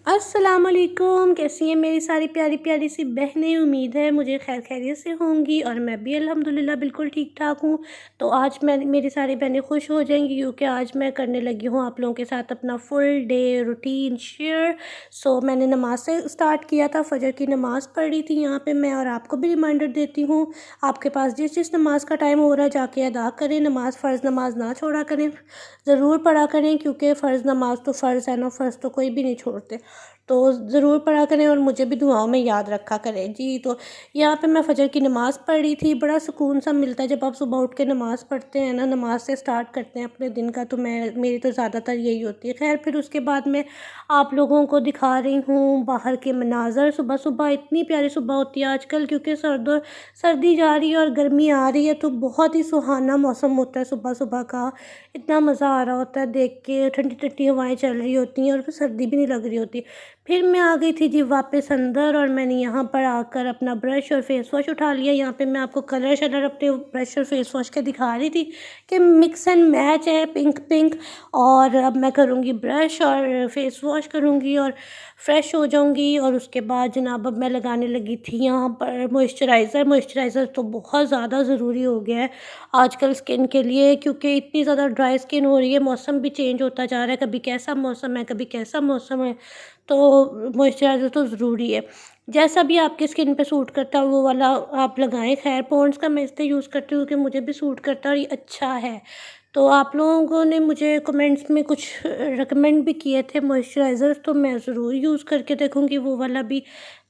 अस्सलामुअलैकुम, कैसी हैं मेरी सारी प्यारी प्यारी सी बहनें। उम्मीद है मुझे खैर खैरियत से होंगी और मैं भी अल्हम्दुलिल्लाह बिल्कुल ठीक ठाक हूँ। तो आज मैं मेरी सारी बहनें खुश हो जाएंगी क्योंकि आज मैं करने लगी हूँ आप लोगों के साथ अपना फुल डे रूटीन शेयर। मैंने नमाज से स्टार्ट किया था, फ़जर की नमाज़ पढ़ी थी यहाँ पे मैं, और आपको भी रिमाइंडर देती हूँ, आपके पास जिस जिस नमाज का टाइम हो रहा है जाके अदा करें नमाज, फ़र्ज़ नमाज ना छोड़ा करें, ज़रूर पढ़ा करें क्योंकि फ़र्ज़ नमाज तो फ़र्ज़ है ना, फ़र्ज़ तो कोई भी नहीं छोड़ते। तो ज़रूर पढ़ा करें और मुझे भी दुआओं में याद रखा करें। जी, तो यहाँ पे मैं फ़जर की नमाज़ पढ़ी थी। बड़ा सुकून सा मिलता है जब आप सुबह उठ के नमाज़ पढ़ते हैं ना, नमाज़ से स्टार्ट करते हैं अपने दिन का, तो मेरी तो ज़्यादातर यही होती है। ख़ैर फिर उसके बाद मैं आप लोगों को दिखा रही हूँ बाहर के मनाज़र। सुबह-सुबह इतनी प्यारी सुबह होती है आजकल, क्योंकि सर्दी जा रही है और गर्मी आ रही है, तो बहुत ही सुहाना मौसम होता है सुबह-सुबह का। इतना मज़ा आ रहा होता है देख के, ठंडी-ठंडी हवाएँ चल रही होती हैं और फिर सर्दी भी नहीं लग रही होती। फिर मैं आ गई थी जी वापस अंदर, और मैंने यहाँ पर आकर अपना ब्रश और फेस वॉश उठा लिया। यहाँ पे मैं आपको कलर शलर अपने ब्रश और फेस वॉश के दिखा रही थी कि मिक्स एंड मैच है, पिंक पिंक। और अब मैं करूँगी ब्रश और फेस वॉश करूँगी और फ्रेश हो जाऊँगी, और उसके बाद जनाब अब मैं लगाने लगी थी यहाँ पर मॉइस्चराइज़र। मॉइस्चराइज़र तो बहुत ज़्यादा ज़रूरी हो गया है आजकल स्किन के लिए, क्योंकि इतनी ज़्यादा ड्राई स्किन हो रही है, मौसम भी चेंज होता जा रहा है, कभी कैसा मौसम है, कभी कैसा मौसम है। तो मॉइस्चराइज़र तो ज़रूरी है। जैसा भी आपकी स्किन पे सूट करता है वो वाला आप लगाएँ। ख़ैर पॉन्ड्स का मैं इसलिए यूज़ करती हूँ कि मुझे भी सूट करता है और ये अच्छा है। तो आप लोगों ने मुझे कमेंट्स में कुछ रिकमेंड भी किए थे मॉइस्चराइज़र, तो मैं ज़रूर यूज़ करके देखूँगी वो वाला भी।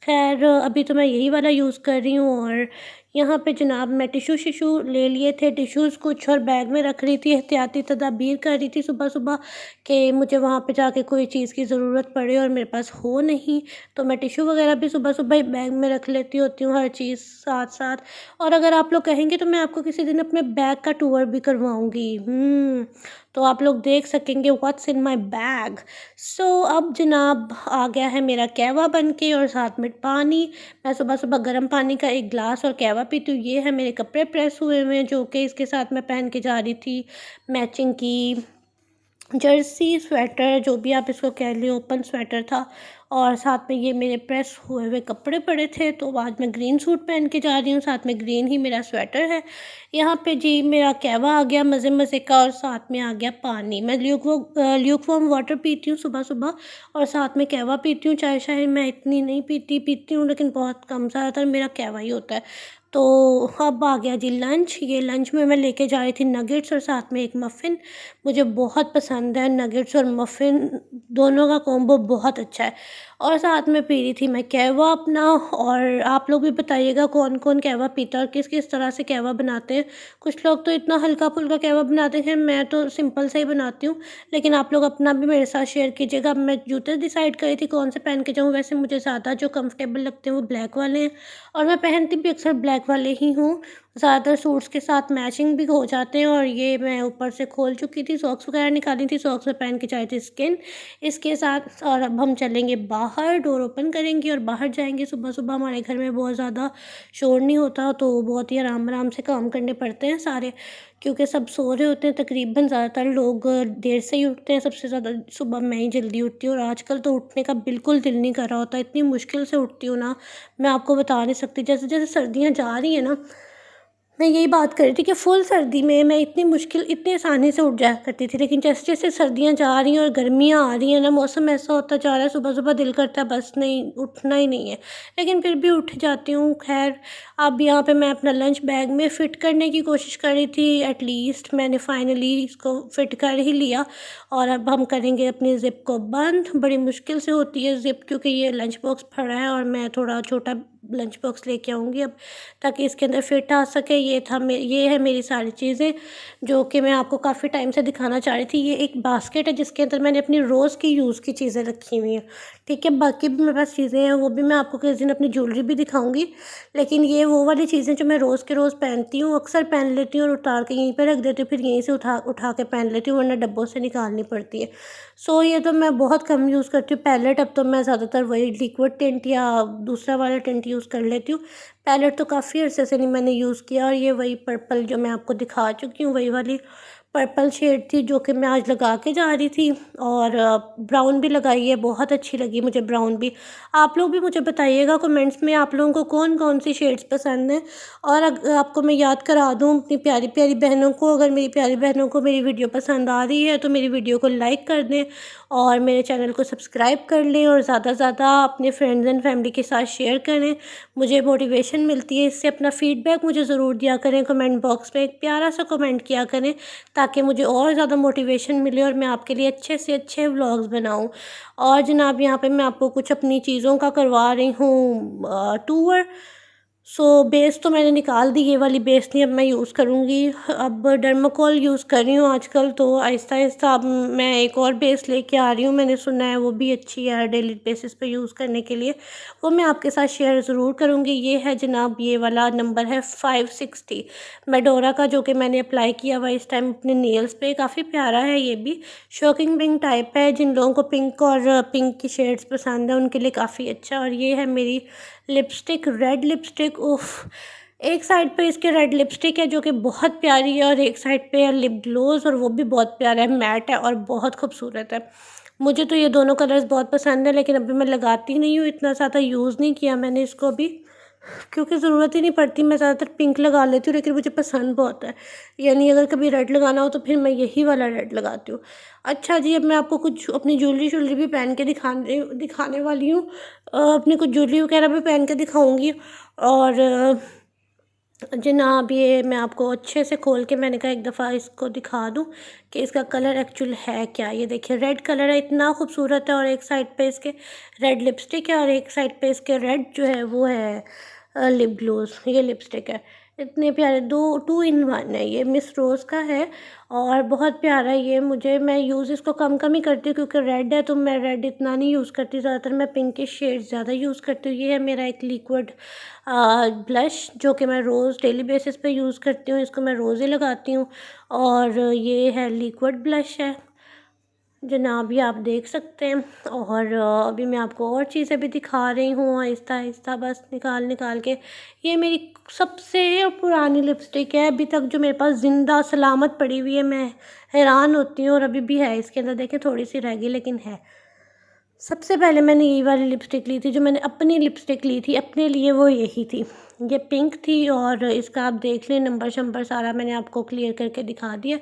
ख़ैर अभी तो मैं यही वाला यूज़ कर रही हूँ, और यहाँ पे जनाब मैं टिश्यू ले लिए थे, टिश्यूज़ कुछ, और बैग में रख रही थी, एहतियाती तदाबीर कर रही थी सुबह-सुबह कि मुझे वहाँ पे जाके कोई चीज़ की ज़रूरत पड़े और मेरे पास हो नहीं, तो मैं टिश्यू वग़ैरह भी सुबह-सुबह ही बैग में रख लेती होती हूँ, हर चीज़ साथ-साथ। और अगर आप लोग कहेंगे तो मैं आपको किसी दिन अपने बैग का टूर भी करवाऊँगी। तो आप लोग देख सकेंगे व्हाट्स इन माय बैग। अब जनाब आ गया है मेरा कहवा बन के, और साथ में पानी। मैं सुबह-सुबह गर्म पानी का 1 ग्लास और कहवा पीती हूँ। ये है मेरे कपड़े प्रेस हुए हुए हैं जो कि इसके साथ मैं पहन के जा रही थी, मैचिंग की जर्सी, स्वेटर, जो भी आप इसको कह लें, ओपन स्वेटर था, और साथ में ये मेरे प्रेस हुए हुए कपड़े पड़े थे, तो आज मैं ग्रीन सूट पहन के जा रही हूँ, साथ में ग्रीन ही मेरा स्वेटर है। यहाँ पे जी मेरा कहवा आ गया मज़े-मज़े का, और साथ में आ गया पानी। मैं ल्यूकवार्म वाटर पीती हूँ सुबह-सुबह, और साथ में कहवा पीती हूँ। चाय-शाय मैं इतनी नहीं पीती हूँ, लेकिन बहुत कम, ज़्यादातर मेरा कहवा ही होता है। तो अब आ गया जी लंच। ये लंच में मैं लेके जा रही थी नगेट्स और साथ में एक मफ़िन। मुझे बहुत पसंद है नगेट्स और मफ़िन, दोनों का कॉम्बो बहुत अच्छा है। और साथ में पी रही थी मैं कहवा अपना। और आप लोग भी बताइएगा कौन-कौन कहवा पीता है और किस-किस तरह से कहवा बनाते हैं। कुछ लोग तो इतना हल्का-फुल्का कहवा बनाते हैं, मैं तो सिंपल सा ही बनाती हूँ। लेकिन आप लोग अपना भी मेरे साथ शेयर कीजिएगा। अब मैं जूते डिसाइड कर रही थी कौन से पहन के जाऊँ, वैसे मुझे ज़्यादा जो कम्फ़र्टेबल लगते हैं वो ब्लैक वाले हैं, और मैं पहनती भी अक्सर ब्लैक वाले ही हूँ। ज़्यादातर सूट्स के साथ मैचिंग भी हो जाते हैं, और ये मैं ऊपर से खोल चुकी थी, सॉक्स वगैरह निकाली थी, सॉक्स में पहन के जा रही थी स्किन इसके साथ। और अब हम चलेंगे बाहर, डोर ओपन करेंगे और बाहर जाएँगे। सुबह-सुबह हमारे घर में बहुत ज़्यादा शोर नहीं होता, तो बहुत ही आराम-आराम से काम करने पड़ते हैं सारे, क्योंकि सब सो रहे होते हैं तकरीबन। ज़्यादातर लोग देर से ही उठते हैं, सबसे ज़्यादा सुबह मैं ही जल्दी उठती हूँ, और आजकल तो उठने का बिल्कुल दिल नहीं कर रहा होता, इतनी मुश्किल से उठती हूँ ना, मैं आपको बता नहीं सकती। जैसे-जैसे सर्दियाँ जा रही हैं ना, मैं यही बात कर रही थी कि फुल सर्दी में मैं इतनी आसानी से उठ जाया करती थी, लेकिन जैसे-जैसे सर्दियाँ जा रही हैं और गर्मियाँ आ रही हैं ना, मौसम ऐसा होता जा रहा है, सुबह-सुबह दिल करता है बस नहीं, उठना ही नहीं है। लेकिन फिर भी उठ जाती हूँ। ख़ैर अब यहाँ पे मैं अपना लंच बैग में फ़िट करने की कोशिश कर रही थी, एटलीस्ट मैंने फाइनली इसको फ़िट कर ही लिया, और अब हम करेंगे अपनी ज़िप को बंद। बड़ी मुश्किल से होती है ज़िप, क्योंकि ये लंच बॉक्स पड़ा है और मैं थोड़ा छोटा लंच बॉक्स लेके आऊँगी अब, ताकि इसके अंदर फ़िट आ सके। ये है मेरी सारी चीज़ें जो कि मैं आपको काफ़ी टाइम से दिखाना चाह रही थी। ये एक बास्केट है जिसके अंदर मैंने अपनी रोज़ की यूज़ की चीज़ें रखी हुई हैं, ठीक है। बाकी भी मेरे पास चीज़ें हैं, वो भी मैं आपको किसी दिन अपनी ज्वेलरी भी दिखाऊँगी। लेकिन ये वो वाली चीज़ें जो मैं रोज़ के रोज़ पहनती हूँ, अक्सर पहन लेती हूँ और उतार के यहीं पे रख देती हूँ, फिर यहीं से उठा उठा के पहन लेती हूँ, वरना डब्बों से निकालनी पड़ती है। ये तो मैं बहुत कम यूज़ करती हूँ पैलेट। अब तो मैं ज़्यादातर वही लिक्विड टिंट या दूसरा वाला टिंट यूज़ कर लेती हूँ। पैलेट तो काफ़ी अरसे से नहीं मैंने यूज़ किया, और ये वही पर्पल जो मैं आपको दिखा चुकी हूँ, वही वाली पर्पल शेड थी जो कि मैं आज लगा के जा रही थी, और ब्राउन भी लगाई है, बहुत अच्छी लगी मुझे ब्राउन भी। आप लोग भी मुझे बताइएगा कमेंट्स में आप लोगों को कौन कौन सी शेड्स पसंद हैं। और आपको मैं याद करा दूँ अपनी प्यारी प्यारी बहनों को, अगर मेरी प्यारी बहनों को मेरी वीडियो पसंद आ रही है तो मेरी वीडियो को लाइक कर दें और मेरे चैनल को सब्सक्राइब कर लें, और ज़्यादा से ज़्यादा अपने फ्रेंड्स एंड फैमिली के साथ शेयर करें। मुझे मोटिवेशन मिलती है इससे। अपना फ़ीडबैक मुझे ज़रूर दिया करें, कमेंट बॉक्स में एक प्यारा सा कमेंट किया करें ताकि मुझे और ज़्यादा मोटिवेशन मिले और मैं आपके लिए अच्छे से अच्छे व्लॉग्स बनाऊं। और जनाब यहाँ पे मैं आपको कुछ अपनी चीज़ों का करवा रही हूँ टूर। बेस तो मैंने निकाल दी, ये वाली बेस नहीं अब मैं यूज़ करूँगी। अब डर्माकोल यूज़ कर रही हूँ आजकल, तो आहिस्ता आहिस्ता अब मैं एक और बेस लेके आ रही हूँ। मैंने सुना है वो भी अच्छी है डेली बेसिस पे यूज़ करने के लिए, वो मैं आपके साथ शेयर ज़रूर करूँगी। ये है जनाब, ये वाला नंबर है 560 मेडोरा का, जो कि मैंने अप्लाई किया हुआ इस टाइम अपने नेल्स पे। काफ़ी प्यारा है, ये भी शॉकिंग पिंक टाइप है। जिन लोगों को पिंक और पिंक की शेड्स पसंद है उनके लिए काफ़ी अच्छा। और ये है मेरी लिपस्टिक, रेड लिपस्टिक। उफ, एक साइड पे इसके रेड लिपस्टिक है जो कि बहुत प्यारी है, और एक साइड पे है लिप ग्लोज, और वो भी बहुत प्यारा है, मैट है और बहुत खूबसूरत है। मुझे तो ये दोनों कलर्स बहुत पसंद है, लेकिन अभी मैं लगाती नहीं हूँ, इतना ज़्यादा यूज़ नहीं किया मैंने इसको अभी, क्योंकि ज़रूरत ही नहीं पड़ती। मैं ज़्यादातर पिंक लगा लेती हूँ, लेकिन मुझे पसंद बहुत है। यानी अगर कभी रेड लगाना हो तो फिर मैं यही वाला रेड लगाती हूँ। अच्छा जी, अब मैं आपको कुछ अपनी ज्वेलरी भी पहन के दिखाने वाली हूँ। अपनी कुछ ज्वेलरी वगैरह भी पहन के दिखाऊँगी। और जनाब, ये मैं आपको अच्छे से खोल के मैंने कहा एक दफ़ा इसको दिखा दूँ कि इसका कलर एक्चुअल है क्या। ये देखिए, रेड कलर है, इतना खूबसूरत है। और एक साइड पे इसके रेड लिपस्टिक है और एक साइड पे इसके रेड जो है वो है लिप ग्लोस। ये लिपस्टिक है, इतने प्यारे, दो 2 इन 1 है। ये मिस रोज़ का है और बहुत प्यारा है ये। मैं यूज़ इसको कम कम ही करती हूँ क्योंकि रेड है, तो मैं रेड इतना नहीं यूज़ करती। ज़्यादातर मैं पिंक के शेड ज़्यादा यूज़ करती हूँ। ये है मेरा एक लिक्विड ब्लश जो कि मैं रोज़ डेली बेसिस पे यूज़ करती हूँ। इसको मैं रोज़ ही लगाती हूँ। और ये है लिक्विड ब्लश है जनाब, ये आप देख सकते हैं। और अभी मैं आपको और चीज़ें भी दिखा रही हूँ आहिस्ता आहिस्ता, बस निकाल निकाल के। ये मेरी सबसे पुरानी लिपस्टिक है अभी तक जो मेरे पास ज़िंदा सलामत पड़ी हुई है। मैं हैरान होती हूँ, और अभी भी है इसके अंदर, देखें थोड़ी सी रह गई लेकिन है। सबसे पहले मैंने यही वाली लिपस्टिक ली थी, जो मैंने अपनी लिपस्टिक ली थी अपने लिए, वो यही थी। ये पिंक थी, और इसका आप देख लें नंबर शंबर सारा मैंने आपको क्लियर करके दिखा दिया।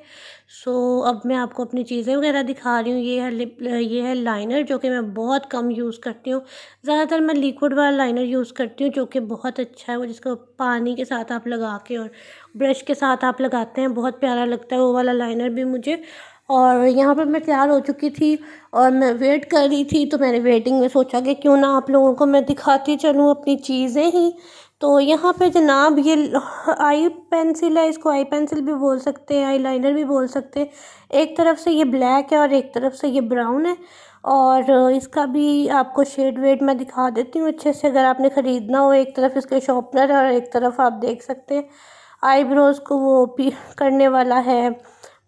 अब मैं आपको अपनी चीज़ें वगैरह दिखा रही हूँ। ये है लाइनर जो कि मैं बहुत कम यूज़ करती हूँ। ज़्यादातर मैं लिक्विड वाला लाइनर यूज़ करती हूँ जो कि बहुत अच्छा है, वो जिसको पानी के साथ आप लगा के और ब्रश के साथ आप लगाते हैं, बहुत प्यारा लगता है वो वाला लाइनर भी मुझे। और यहाँ पर मैं तैयार हो चुकी थी और मैं वेट कर रही थी, तो मैंने वेटिंग में सोचा कि क्यों ना आप लोगों को मैं दिखाती चलूँ अपनी चीज़ें ही। तो यहाँ पे जनाब, ये आई पेंसिल है, इसको आई पेंसिल भी बोल सकते हैं, आई लाइनर भी बोल सकते हैं। एक तरफ से ये ब्लैक है और एक तरफ से ये ब्राउन है। और इसका भी आपको शेड वेड मैं दिखा देती हूँ अच्छे से, अगर आपने ख़रीदना हो। एक तरफ इसके शॉर्पनर है और एक तरफ आप देख सकते हैं आईब्रोज़ को वो भी करने वाला है,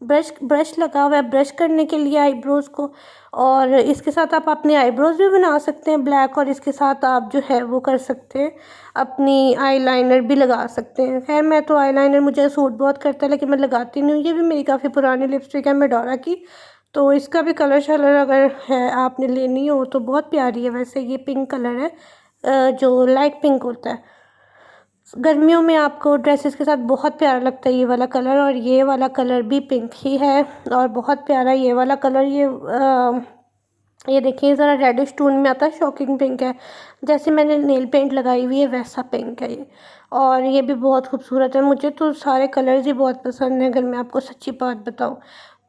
ब्रश लगा हुआ है ब्रश करने के लिए आईब्रोज़ को। और इसके साथ आप अपने आईब्रोज़ भी बना सकते हैं ब्लैक, और इसके साथ आप जो है वो कर सकते हैं, अपनी आईलाइनर भी लगा सकते हैं। खैर, मैं तो आईलाइनर मुझे सूट बहुत करता है लेकिन मैं लगाती नहीं हूँ। ये भी मेरी काफ़ी पुरानी लिपस्टिक है मेडोरा की, तो इसका भी कलर शलर अगर है आपने लेनी हो तो बहुत प्यारी है। वैसे ये पिंक कलर है, जो लाइट पिंक होता है। गर्मियों में आपको ड्रेसेस के साथ बहुत प्यारा लगता है ये वाला कलर, और ये वाला कलर भी पिंक ही है और बहुत प्यारा ये वाला कलर। ये देखिए ज़रा रेडिश टोन में आता है, शॉकिंग पिंक है, जैसे मैंने नेल पेंट लगाई हुई है वैसा पिंक है ये। और ये भी बहुत खूबसूरत है। मुझे तो सारे कलर्स ही बहुत पसंद हैं अगर मैं आपको सच्ची बात बताऊँ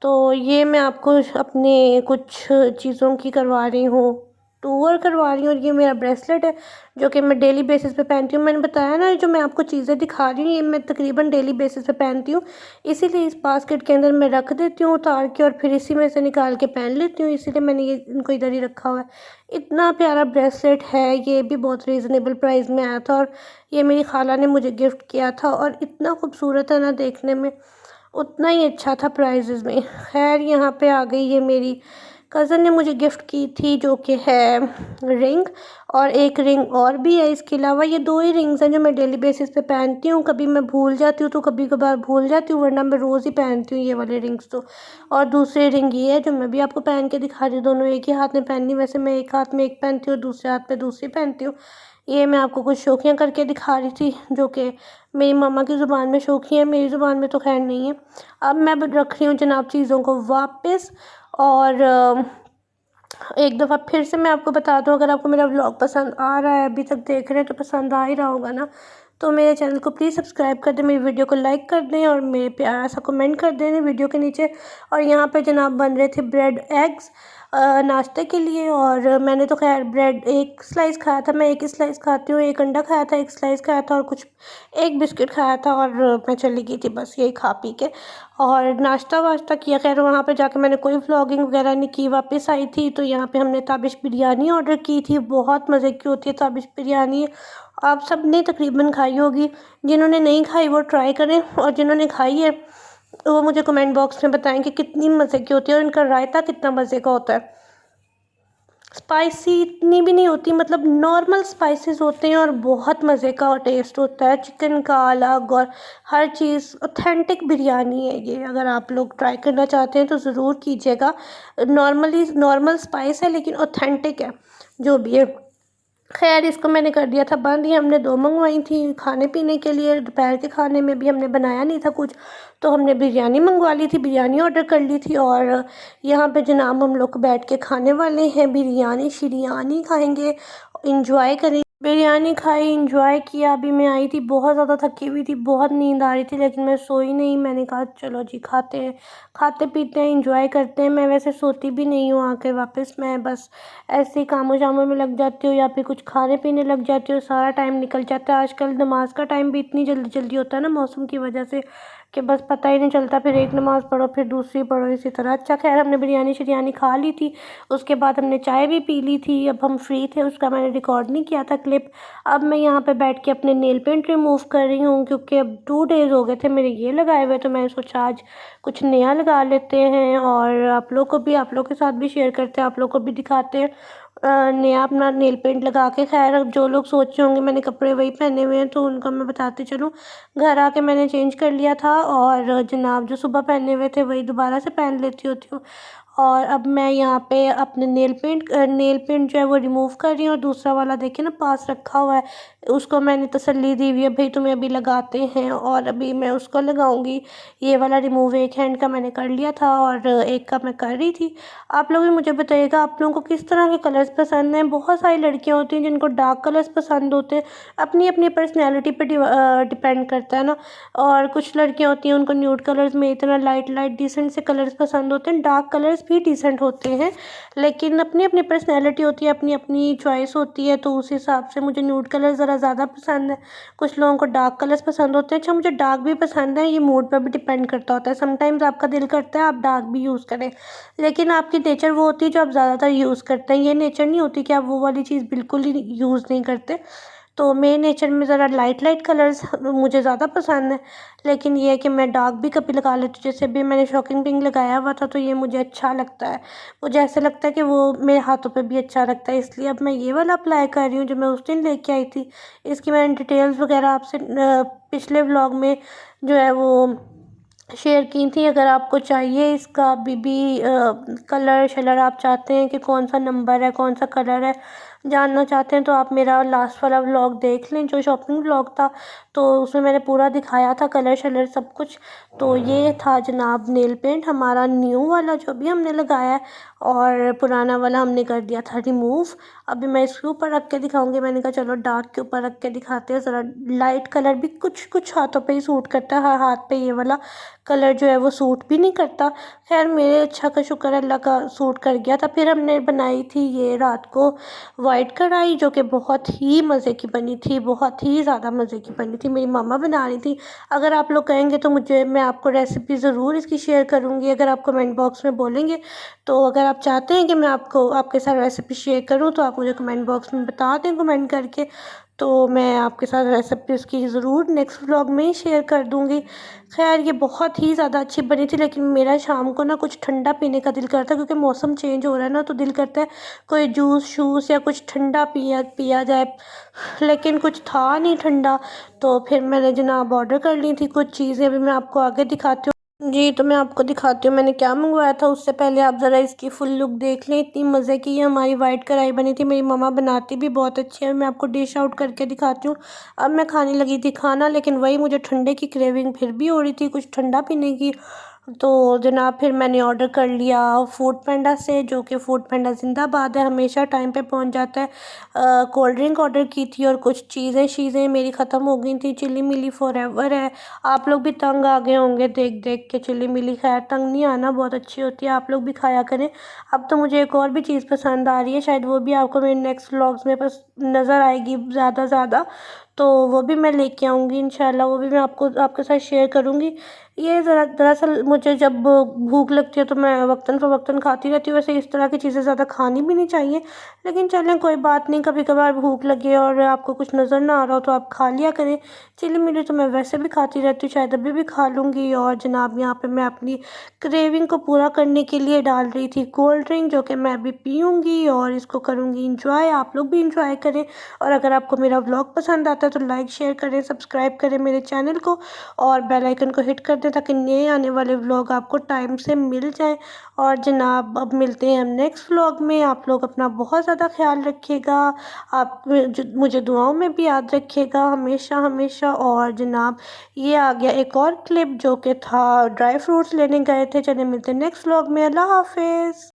तो। ये मैं आपको अपने कुछ चीज़ों की करवा रही हूँ, टूर करवा रही हूँ। और ये मेरा ब्रेसलेट है जो कि मैं डेली बेसिस पे पहनती हूँ। मैंने बताया ना, जो मैं आपको चीज़ें दिखा रही हूँ ये मैं तकरीबन डेली बेसिस पे पहनती हूँ, इसीलिए इस बास्केट के अंदर मैं रख देती हूँ उतार के, और फिर इसी में से निकाल के पहन लेती हूँ, इसीलिए मैंने ये इनको इधर ही रखा हुआ है। इतना प्यारा ब्रेसलेट है, ये भी बहुत रीज़नेबल प्राइस में आया था, और ये मेरी खाला ने मुझे गिफ्ट किया था, और इतना खूबसूरत है ना देखने में, उतना ही अच्छा था प्राइजेज़ में। खैर, यहाँ पे आ गई ये मेरी कज़न ने मुझे गिफ्ट की थी, जो कि है रिंग, और एक रिंग और भी है। इसके अलावा ये 2 ही रिंग्स हैं जो मैं डेली बेसिस पे पहनती हूँ। कभी मैं भूल जाती हूँ तो कभी कभार भूल जाती हूँ, वरना मैं रोज़ ही पहनती हूँ ये वाले रिंग्स तो। और दूसरी रिंग ये है जो मैं भी आपको पहन के दिखा रही हूँ, दोनों एक ही हाथ में पहननी। वैसे मैं एक हाथ में एक पहनती हूँ, दूसरे हाथ पे दूसरी पहनती हूँ। ये मैं आपको कुछ शौकियाँ करके दिखा रही थी, जो कि मेरी मम्मा की ज़ुबान में शौकी है, मेरी ज़ुबान में तो खैर नहीं है। अब मैं रख रही हूँ जनाब चीज़ों को वापस। और एक दफ़ा फिर से मैं आपको बता दूँ, अगर आपको मेरा व्लॉग पसंद आ रहा है, अभी तक देख रहे हैं, तो पसंद आ ही रहा होगा ना, तो मेरे चैनल को प्लीज़ सब्सक्राइब कर दें, मेरी वीडियो को लाइक कर दें और मेरे प्यारा सा कमेंट कर दें वीडियो के नीचे। और यहाँ पे जनाब बन रहे थे ब्रेड एग्स नाश्ते के लिए, और मैंने तो खैर ब्रेड एक स्लाइस खाया था, मैं एक ही स्लाइस खाती हूँ। एक अंडा खाया था, एक स्लाइस खाया था, और कुछ एक बिस्किट खाया था, और मैं चली गई थी बस यही खा पी के, और नाश्ता वाश्ता किया। खैर वहाँ पे जाके मैंने कोई व्लॉगिंग वगैरह नहीं की। वापस आई थी तो यहाँ पे हमने ताबिश बिरयानी ऑर्डर की थी, बहुत मज़े की होती है ताबिश बिरयानी। आप सब ने तकरीबन खाई होगी, जिन्होंने नहीं खाई वो ट्राई करें, और जिन्होंने खाई है वो मुझे कमेंट बॉक्स में बताएं कि कितनी मज़े की होती है, और इनका रायता कितना मज़े का होता है। स्पाइसी इतनी भी नहीं होती, मतलब नॉर्मल स्पाइसेस होते हैं, और बहुत मज़े का टेस्ट होता है। चिकन का अलग, और हर चीज़ ऑथेंटिक बिरयानी है ये। अगर आप लोग ट्राई करना चाहते हैं तो ज़रूर कीजिएगा। नॉर्मल स्पाइस है लेकिन ऑथेंटिक है जो भी है। खैर इसको मैंने कर दिया था बंद। ये हमने 2 मंगवाई थी खाने पीने के लिए। दोपहर के खाने में भी हमने बनाया नहीं था कुछ, तो हमने बिरयानी मंगवा ली थी, बिरयानी ऑर्डर कर ली थी। और यहाँ पे जनाब हम लोग बैठ के खाने वाले हैं, बिरयानी शिरयानी खाएंगे, इंजॉय करेंगे। बिरयानी खाई, इंजॉय किया। अभी मैं आई थी, बहुत ज़्यादा थकी हुई थी, बहुत नींद आ रही थी, लेकिन मैं सोई नहीं। मैंने कहा चलो जी खाते हैं, खाते पीते हैं, इंजॉय करते हैं। मैं वैसे सोती भी नहीं हूँ आके वापस, मैं बस ऐसे ही कामों शामों में लग जाती हूँ, या फिर कुछ खाने पीने लग जाती हूँ, सारा टाइम निकल जाता है। आजकल नमाज का टाइम भी इतनी जल्दी जल्दी होता है ना मौसम की वजह से, कि बस पता ही नहीं चलता। फिर एक नमाज़ पढ़ो, फिर दूसरी पढ़ो, इसी तरह। अच्छा खैर हमने बिरयानी शिरयानी खा ली थी, उसके बाद हमने चाय भी पी ली थी। अब हम फ्री थे, उसका मैंने रिकॉर्ड नहीं किया था क्लिप। अब मैं यहाँ पे बैठ के अपने नेल पेंट रिमूव कर रही हूँ, क्योंकि अब 2 डेज़ हो गए थे मेरे ये लगाए हुए, तो मैंने सोचा आज कुछ नया लगा लेते हैं, और आप लोग के साथ भी शेयर करते हैं, आप लोग को भी दिखाते हैं नया अपना नेल पेंट लगा के। खैर अब जो लोग सोच रहे होंगे मैंने कपड़े वही पहने हुए हैं, तो उनको मैं बताती चलूँ। घर आके मैंने चेंज कर लिया था, और जनाब जो सुबह पहने हुए थे वही दोबारा से पहन लेती होती हूँ। और अब मैं यहाँ पे अपने नेल पेंट जो है वो रिमूव कर रही हूँ, और दूसरा वाला देखिए ना पास रखा हुआ है, उसको मैंने तसल्ली दी हुई है, भाई तुम्हें अभी लगाते हैं, और अभी मैं उसको लगाऊंगी। ये वाला रिमूव एक हैंड का मैंने कर लिया था, और एक का मैं कर रही थी। आप लोग भी मुझे बताइएगा आप लोगों को किस तरह के कलर्स पसंद हैं। बहुत सारी लड़कियाँ होती हैं जिनको डार्क कलर्स पसंद होते हैं, अपनी अपनी पर्सनैलिटी पर डिपेंड करता है ना। और कुछ लड़कियाँ होती हैं उनको न्यूड कलर्स में इतना लाइट लाइट डिसेंट से कलर्स पसंद होते हैं। डार्क कलर्स भी डिसेंट होते हैं, लेकिन अपनी अपनी पर्सनैलिटी होती है, अपनी अपनी चॉइस होती है, तो उस हिसाब से मुझे न्यूड कलर ज़्यादा पसंद है। कुछ लोगों को डार्क कलर्स पसंद होते हैं। अच्छा मुझे डार्क भी पसंद है, ये मूड पर भी डिपेंड करता होता है। समटाइम्स आपका दिल करता है आप डार्क भी यूज़ करें, लेकिन आपकी नेचर वो होती है जो आप ज़्यादातर यूज़ करते हैं। ये नेचर नहीं होती कि आप वो वाली चीज़ बिल्कुल ही यूज़ नहीं करते। तो मेरे नेचर में ज़रा लाइट लाइट कलर्स मुझे ज़्यादा पसंद है, लेकिन ये है कि मैं डार्क भी कभी लगा लेती हूँ। जैसे अभी मैंने शॉकिंग पिंक लगाया हुआ था, तो ये मुझे अच्छा लगता है, मुझे ऐसा लगता है कि वो मेरे हाथों पे भी अच्छा लगता है, इसलिए अब मैं ये वाला अप्लाई कर रही हूँ जो मैं उस दिन लेके आई थी। इसकी मैंने डिटेल्स वगैरह आपसे पिछले व्लॉग में जो है वो शेयर की थी। अगर आपको चाहिए इसका अभी भी कलर शलर, आप चाहते हैं कि कौन सा नंबर है, कौन सा कलर है, जानना चाहते हैं, तो आप मेरा लास्ट वाला व्लॉग देख लें जो शॉपिंग व्लॉग था, तो उसमें मैंने पूरा दिखाया था कलर शलर सब कुछ। तो ये था जनाब नेल पेंट हमारा न्यू वाला जो भी हमने लगाया है, और पुराना वाला हमने कर दिया था रिमूव। अभी मैं इसके ऊपर रख के दिखाऊंगी। मैंने कहा चलो डार्क के ऊपर रख के दिखाते हैं, ज़रा लाइट कलर भी कुछ कुछ हाथों पे ही सूट करता है, हर हाथ पे ये वाला कलर जो है वो सूट भी नहीं करता। खैर मेरे अच्छा का शुक्र है, अल्लाह का सूट कर गया था। फिर हमने बनाई थी ये रात को वाइट कढ़ाई, जो कि बहुत ही मज़े की बनी थी, बहुत ही ज़्यादा मज़े की बनी थी। मेरी मामा बना रही थी। अगर आप लोग कहेंगे तो मैं आपको रेसिपी ज़रूर इसकी शेयर करूँगी, अगर आप कमेंट बॉक्स में बोलेंगे। तो अगर आप चाहते हैं कि मैं आपको आपके साथ रेसिपी शेयर करूँ, तो आप मुझे कमेंट बॉक्स में बता दें कमेंट करके। तो मैं आपके साथ रेसिपी उसकी ज़रूर नेक्स्ट व्लॉग में ही शेयर कर दूँगी। ख़ैर ये बहुत ही ज़्यादा अच्छी बनी थी, लेकिन मेरा शाम को ना कुछ ठंडा पीने का दिल करता है, क्योंकि मौसम चेंज हो रहा है ना, तो दिल करता है कोई जूस-शूस या कुछ ठंडा पिया पिया जाए, लेकिन कुछ था नहीं ठंडा। तो फिर मैंने जनाब ऑर्डर कर ली थी कुछ चीज़ें, अभी मैं आपको आगे दिखाती हूँ। जी, तो मैं आपको दिखाती हूँ मैंने क्या मँगवाया था। उससे पहले आप ज़रा इसकी फुल लुक देख लें। इतनी मज़े की ये हमारी वाइट कढ़ाई बनी थी। मेरी मम्मा बनाती भी बहुत अच्छी है। मैं आपको डिश आउट करके दिखाती हूँ। अब मैं खाने लगी थी खाना, लेकिन वही मुझे ठंडे की क्रेविंग फिर भी हो रही थी, कुछ ठंडा पीने की। तो जनाब फिर मैंने ऑर्डर कर लिया फूड पांडा से, जो कि फूड पांडा ज़िंदाबाद है, हमेशा टाइम पे पहुंच जाता है। कोल्ड ड्रिंक ऑर्डर की थी और कुछ चीज़ें मेरी ख़त्म हो गई थी। चिली मिली फॉरएवर है। आप लोग भी तंग आ गए होंगे देख देख के चिली मिली। खैर तंग नहीं आना, बहुत अच्छी होती है, आप लोग भी खाया करें। अब तो मुझे एक और भी चीज़ पसंद आ रही है, शायद वो भी आपको मेरे नेक्स्ट व्लॉग्स में बस नज़र आएगी ज़्यादा, तो वो भी मैं लेके आऊँगी इंशाल्लाह। वो भी मैं आपको आपके साथ शेयर करूँगी। ये दरअसल मुझे जब भूख लगती है तो मैं वक्तन फ़वक्तन खाती रहती हूँ। वैसे इस तरह की चीज़ें ज़्यादा खानी भी नहीं चाहिए, लेकिन चलें कोई बात नहीं, कभी कभार भूख लगे और आपको कुछ नज़र ना आ रहा हो तो आप खा लिया करें। चिली मिली तो मैं वैसे भी खाती रहती हूँ, शायद अभी भी खा लूँगी। और जनाब यहाँ पे मैं अपनी क्रेविंग को पूरा करने के लिए डाल रही थी कोल्ड ड्रिंक, जो कि मैं अभी पीऊँगी और इसको करूँगी इंजॉय। आप लोग भी इंजॉय करें, और अगर आपको मेरा व्लॉग पसंद आता है तो लाइक शेयर करें, सब्सक्राइब करें मेरे चैनल को, और बेल आइकन को हिट कर दें ताकि नए आने वाले व्लॉग आपको टाइम से मिल जाएं। और जनाब अब मिलते हैं हम नेक्स्ट व्लॉग में। आप लोग अपना बहुत ज़्यादा ख्याल रखिएगा। आप मुझे दुआओं में भी याद रखिएगा हमेशा हमेशा। और जनाब ये आ गया एक और क्लिप, जो कि था ड्राई फ्रूट्स लेने गए थे। चले मिलते हैं नेक्स्ट व्लॉग में। अल्लाह हाफिज़।